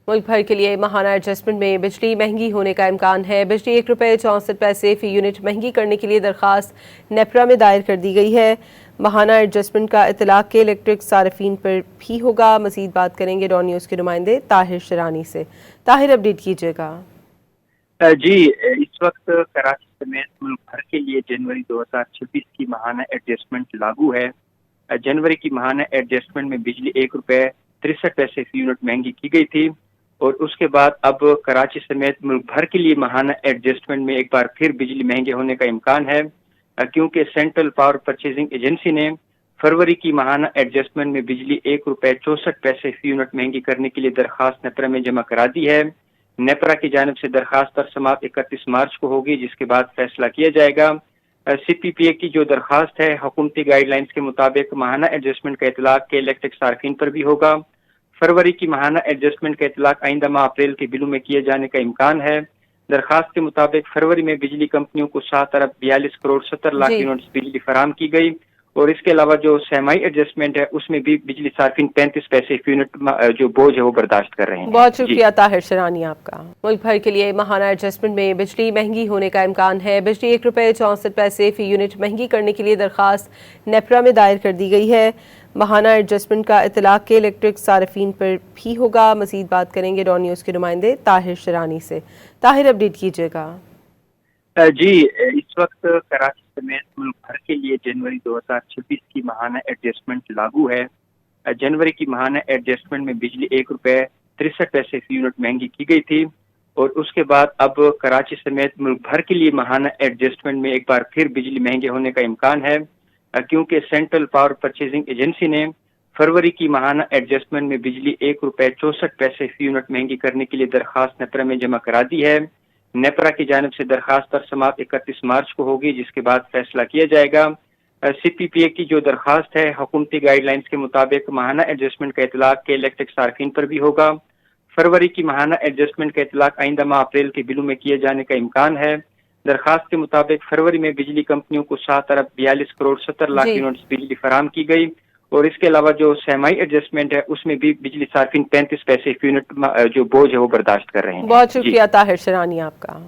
ملک بھر کے لیے ماہانہ ایڈجسٹمنٹ میں بجلی مہنگی ہونے کا امکان ہے۔ بجلی 1 روپے 64 پیسے فی یونٹ مہنگی کرنے کے لیے درخواست نیپرا میں دائر کر دی گئی ہے۔ ماہانہ ایڈجسٹمنٹ کا اطلاق کے الیکٹرک صارفین پر بھی ہوگا۔ مزید بات کریں گے ڈان نیوز کے نمائندے طاہر شرانی سے۔ طاہر، اپڈیٹ کیجیے گا۔ جی، اس وقت کراچی سمیت ملک بھر کے لیے جنوری 2026 کی ماہانہ ایڈجسٹمنٹ لاگو ہے۔ جنوری کی ماہانہ ایڈجسٹمنٹ میں بجلی 1 روپے 63 پیسے فی یونٹ مہنگی کی گئی تھی، اور اس کے بعد اب کراچی سمیت ملک بھر کے لیے ماہانہ ایڈجسٹمنٹ میں ایک بار پھر بجلی مہنگے ہونے کا امکان ہے، کیونکہ سینٹرل پاور پرچیزنگ ایجنسی نے فروری کی ماہانہ ایڈجسٹمنٹ میں بجلی 1 روپے 64 پیسے فی یونٹ مہنگی کرنے کے لیے درخواست نیپرا میں جمع کرا دی ہے۔ نیپرا کی جانب سے درخواست پر سماعت 31 مارچ کو ہوگی، جس کے بعد فیصلہ کیا جائے گا۔ سی پی پی اے کی جو درخواست ہے، حکومتی گائیڈ لائنز کے مطابق ماہانہ ایڈجسٹمنٹ کا اطلاق کے الیکٹرک صارفین پر بھی ہوگا۔ فروری کی ماہانہ ایڈجسٹمنٹ کا اطلاق آئندہ ماہ اپریل کے بلوں میں کیے جانے کا امکان ہے۔ درخواست کے مطابق فروری میں بجلی کمپنیوں کو 7 ارب 42 کروڑ 70 لاکھ یونٹس بجلی فراہم کی گئی، اور اس کے علاوہ جو سیمائی ایڈجسٹمنٹ ہے اس میں بھی بجلی صارفین 35 پیسے فی یونٹ جو بوجھ ہے وہ برداشت کر رہے ہیں۔ بہت شکریہ طاہر شرانی آپ کا۔ ملک بھر کے لیے ماہانہ ایڈجسٹمنٹ میں بجلی مہنگی ہونے کا امکان ہے۔ بجلی 1 روپے 64 پیسے فی یونٹ مہنگی کرنے کے لیے درخواست نیپرا میں دائر کر دی گئی ہے۔ ماہانہ ایڈجسٹمنٹ کا اطلاق کے الیکٹرک صارفین پر بھی ہوگا۔ مزید بات کریں گے ڈان نیوز کے نمائندے طاہر شرانی سے۔ طاہر، اپڈیٹ کیجیے گا۔ جی، اس وقت کراچی سمیت ملک بھر کے لیے جنوری 2026 کی ماہانہ ایڈجسٹمنٹ لاگو ہے۔ جنوری کی ماہانہ ایڈجسٹمنٹ میں بجلی 1 روپے 63 پیسے فی یونٹ مہنگی کی گئی تھی، اور اس کے بعد اب کراچی سمیت ملک بھر کے لیے ماہانہ ایڈجسٹمنٹ میں ایک بار پھر بجلی مہنگے ہونے کا امکان ہے، کیونکہ سینٹرل پاور پرچیزنگ ایجنسی نے فروری کی ماہانہ ایڈجسٹمنٹ میں بجلی 1 روپے 64 پیسے فی یونٹ مہنگی کرنے کے لیے درخواست نیپرا میں جمع کرا دی ہے۔ نیپرا کی جانب سے درخواست پر سماعت 31 مارچ کو ہوگی، جس کے بعد فیصلہ کیا جائے گا۔ سی پی پی اے کی جو درخواست ہے، حکومتی گائیڈ لائنز کے مطابق ماہانہ ایڈجسٹمنٹ کا اطلاق کے الیکٹرک صارفین پر بھی ہوگا۔ فروری کی ماہانہ ایڈجسٹمنٹ کا اطلاق آئندہ ماہ اپریل کے بلوں میں کیے جانے کا امکان ہے۔ درخواست کے مطابق فروری میں بجلی کمپنیوں کو 7 ارب 42 کروڑ 70 لاکھ یونٹس بجلی فراہم کی گئی، اور اس کے علاوہ جو سیمائی ایڈجسٹمنٹ ہے اس میں بھی بجلی صارفین 35 پیسے فی یونٹ جو بوجھ ہے وہ برداشت کر رہے ہیں۔ بہت شکریہ طاہر شرانی آپ کا۔